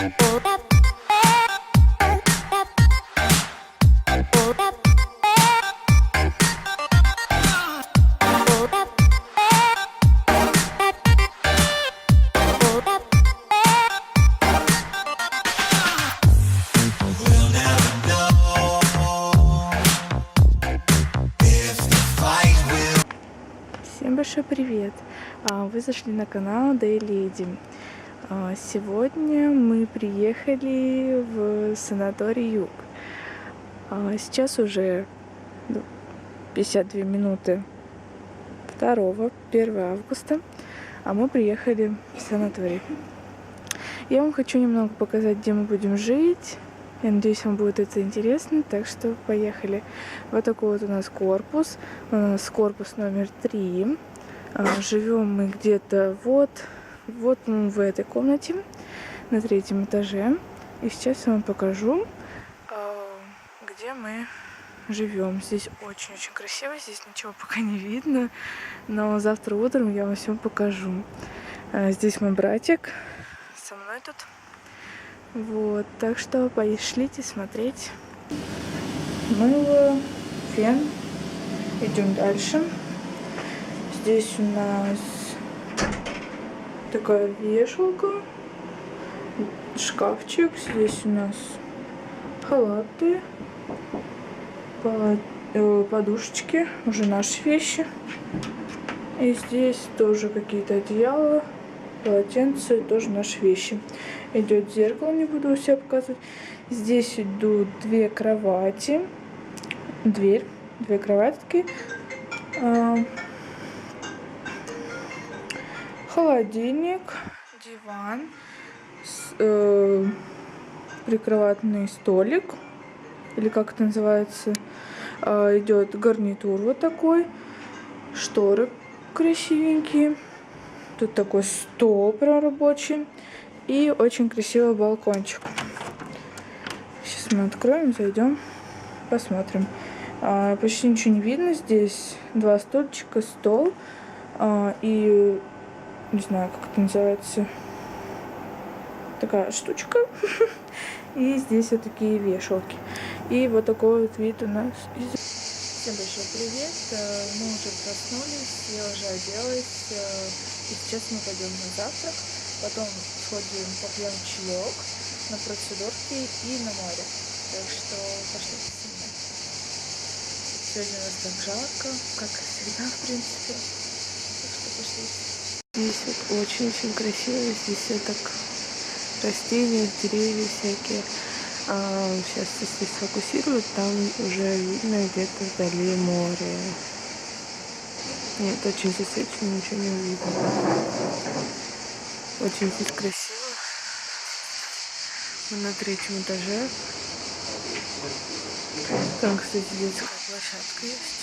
Всем большой привет! Вы зашли на канал Daily Edim. Сегодня мы приехали в санаторий Юг. Сейчас уже 52 минуты 1 августа, а мы приехали в санаторий. Я вам хочу немного показать, где мы будем жить. Я надеюсь, вам будет это интересно, так что поехали. Вот такой вот у нас корпус. У нас корпус номер 3. Живем мы где-то вот в этой комнате, на 3-м этаже. И сейчас я вам покажу, где мы живем. Здесь очень-очень красиво, здесь ничего пока не видно, но завтра утром я вам все покажу. Здесь мой братик со мной тут. Вот, так что пошлите смотреть. Мыло, фен. Идем дальше. Здесь у нас такая вешалка, шкафчик. Здесь у нас халаты, подушечки, уже наши вещи. И здесь тоже какие-то одеяла, полотенца, тоже наши вещи. Идет зеркало, не буду у себя показывать. Здесь идут 2 кровати, дверь, 2 кроватки, холодильник, диван, прикроватный столик, или как это называется, идет гарнитур вот такой, шторы красивенькие, тут такой стол прям рабочий. И очень красивый балкончик. Сейчас мы откроем, зайдем, посмотрим. Почти ничего не видно. Здесь 2 стульчика, стол и не знаю, как это называется, такая штучка. И здесь вот такие вешалки. И вот такой вот вид у нас. Всем большой привет. Мы уже проснулись, я уже оделась. И сейчас мы пойдем на завтрак. Потом сходим, попьем чаек на процедурке и на море. Так что пошлите со мной. Сегодня у нас так жарко, как всегда, в принципе. Так что пошлите. Здесь вот очень-очень красиво. Здесь все так растения, деревья всякие. Сейчас, если сфокусируют, там уже видно где-то вдали море. Нет, очень засвечено, ничего не увидно. Очень здесь красиво. Мы на 3-м этаже. Там, кстати, детская площадка есть.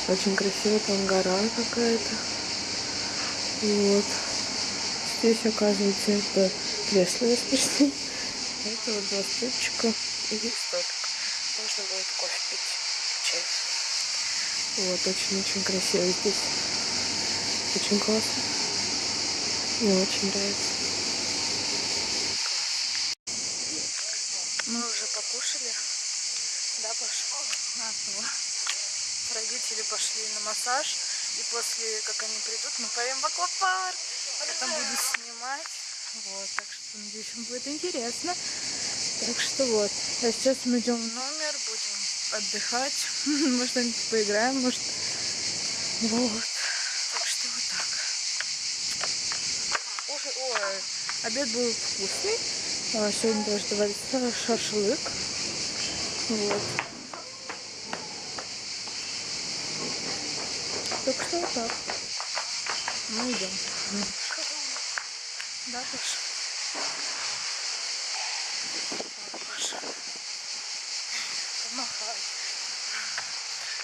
Очень красиво, там гора какая-то. Вот. Здесь, оказывается, это кресло расписано. Это вот 2 стульчика и столик. Можно будет кофе пить, чай. Вот, очень-очень красиво здесь. Очень классно. Мне очень нравится. Мы уже покушали. Да, Паша? Родители пошли на массаж. И после, как они придут, мы поедем в аквапарк. Я там буду снимать. Вот, так что, надеюсь, вам будет интересно. Так что вот. А сейчас мы идем в номер, будем отдыхать. Может, что-нибудь поиграем, может. Вот. Ой, обед был вкусный. Сегодня тоже давали шашлык. Вот. Так что вот так. Мы идем. Да, Паша? Паша. Помахай.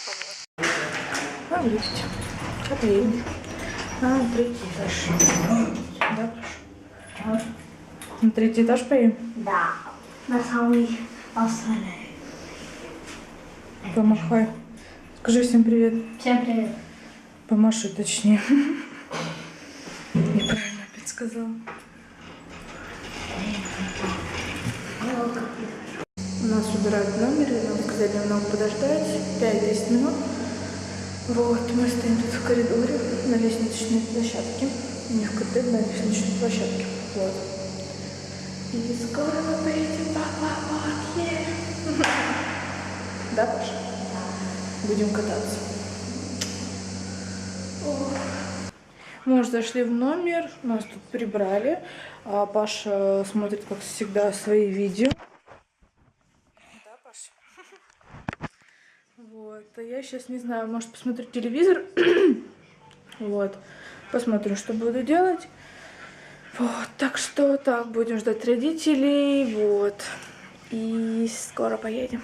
Вот. А в лифте. Поедем. На 3-й этаж. Да, Паша? На 3-й этаж поедем? Да. На самый основной. Помахай. Скажи всем привет. Всем привет. Помаши, точнее. Неправильно опять сказал. У нас убирают в номере, нам сказали немного подождать, 5-10 минут. Вот, мы стоим тут в коридоре на лестничной площадке. Не в КТ, на лестничной площадке. Вот. И скоро мы поедем в аквапарк. Да, Паша? Будем кататься. Мы уже зашли в номер, нас тут прибрали. А Паша смотрит, как всегда, свои видео. Да, Паша? Вот. А я сейчас не знаю, может, посмотрю телевизор. Вот. Посмотрим, что буду делать. Вот. Так что так, будем ждать родителей. Вот. И скоро поедем.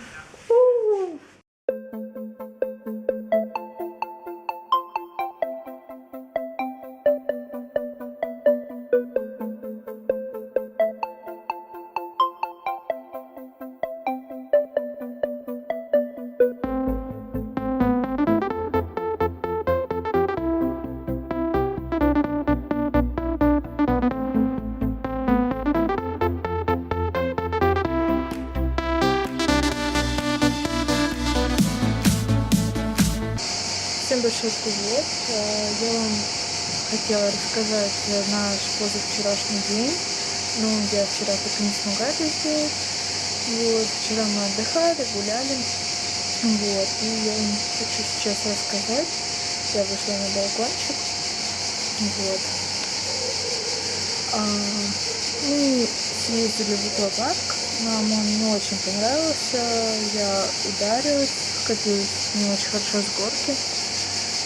Всем большой привет! Я вам хотела рассказать наш позавчерашний день. Но я вчера так и не смогла это сделать. Вот, вчера мы отдыхали, гуляли. Вот, и я вам хочу сейчас рассказать. Я вышла на балкончик. Вот. Мы съездили в аквапарк. Нам он не очень понравился. Я ударилась, скатилась не очень хорошо с горки.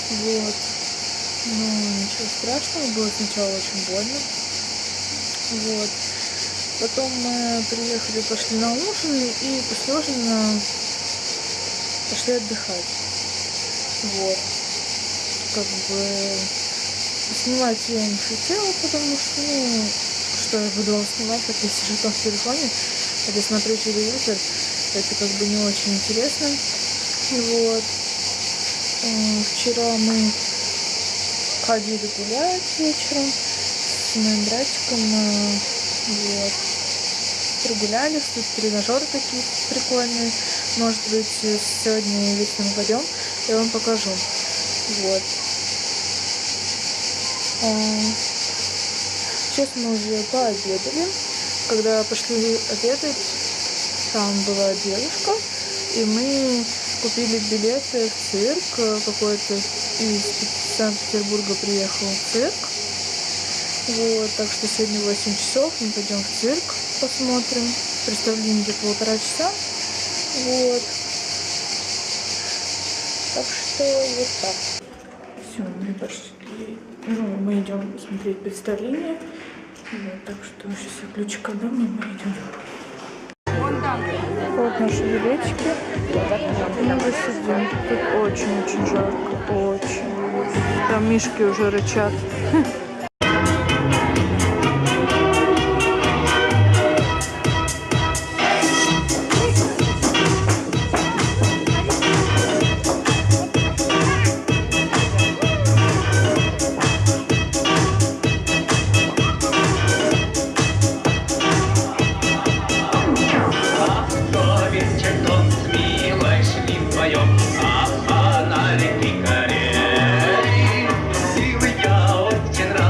Вот. Ну, ничего страшного, было сначала очень больно. Вот. Потом мы приехали, пошли на ужин, и после ужина пошли отдыхать. Вот. Как бы снимать я не хотела, потому что, ну, что я буду вам снимать, как я сижу там в телефоне, или смотрю телевизор, это как бы не очень интересно. Вот. Вчера мы ходили гулять вечером с моим братиком. Вот. Прогулялись, тут тренажеры такие прикольные. Может быть, сегодня вечером пойдем, я вам покажу. Вот. Сейчас мы уже пообедали. Когда пошли обедать, там была девушка, и мы купили билеты в цирк. Какой-то из Санкт-Петербурга приехал в цирк. Вот, так что сегодня 8 часов мы пойдем в цирк, посмотрим. Представление где-то 1,5 часа. Вот. Так что вот так. Все, мы пошли. Ну, мы идем смотреть представление. Вот, так что сейчас я ключик отдам, и мы идем. Вот наши билетики. Мы сидим. Тут очень-очень жарко. Очень. Там мишки уже рычат. Силы я очень рад.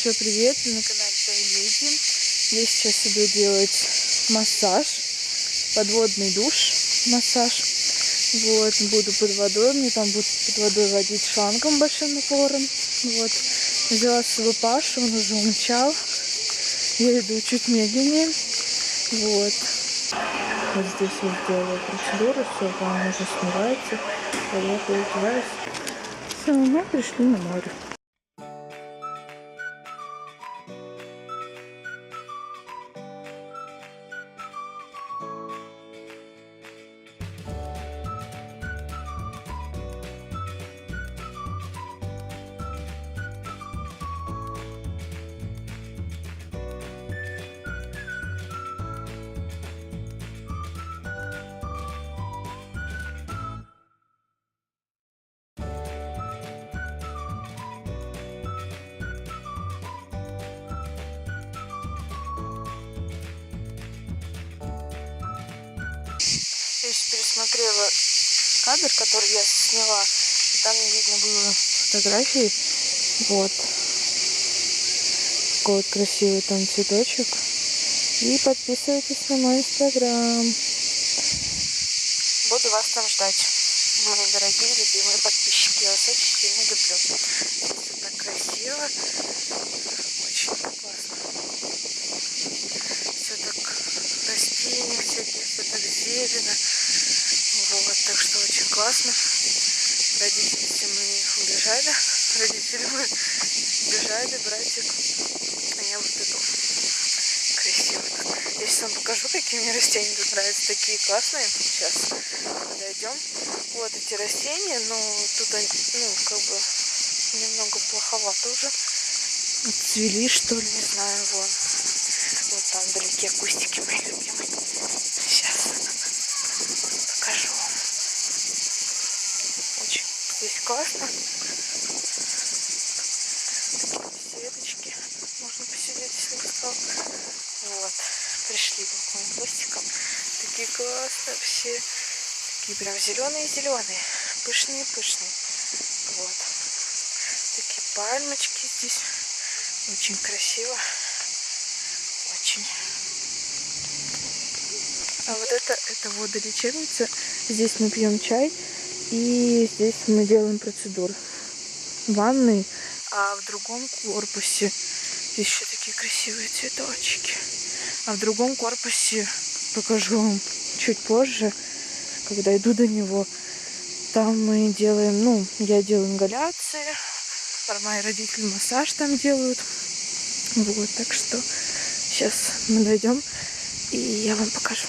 большой привет! Вы на канале Тайледи. Я сейчас иду делать массаж, подводный душ, массаж. Вот, буду под водой, мне там будут под водой водить шлангом большим напором. Вот, взяла с собой Пашу, он уже умчал. Я иду чуть медленнее. Вот. Вот здесь я сделала процедуру, все, там уже смывается. Я переодеваюсь. Все, мы пришли на море. Я еще пересмотрела кадр, который я сняла, и там не видно было фотографии. Вот. Такой вот красивый там цветочек. И подписывайтесь на мой инстаграм. Буду вас там ждать, мои дорогие, любимые подписчики. Я вас очень сильно люблю. Все так красиво. Очень классно. Все так растения всякие, все так зелено. Вот, так что очень классно. Родители все мы убежали. Родители мы убежали, братик. А я вот иду. Красиво тут. Я сейчас вам покажу, какие мне растения тут нравятся. Такие классные. Сейчас подойдем. Вот эти растения, но тут они, ну, как бы немного плоховато уже. Цвели, что ли, не знаю, вон. Вот там вдалеке кустики мои любимые. Сейчас покажу вам. Очень здесь классно. Такие беседочки. Можно посидеть, если устал. Вот. Пришли к моим кустикам. Такие классные все. Такие прям зеленые-зеленые. Пышные-пышные. Вот. Такие пальмочки здесь. Очень красиво. Очень. А вот это водолечебница. Здесь мы пьем чай. И здесь мы делаем процедуры. Ванны. А в другом корпусе здесь еще такие красивые цветочки. А в другом корпусе покажу вам чуть позже, когда иду до него. Там мы делаем, ну, я делаю ингаляции. Мои родители массаж там делают. Вот, так что сейчас мы дойдем, и я вам покажу.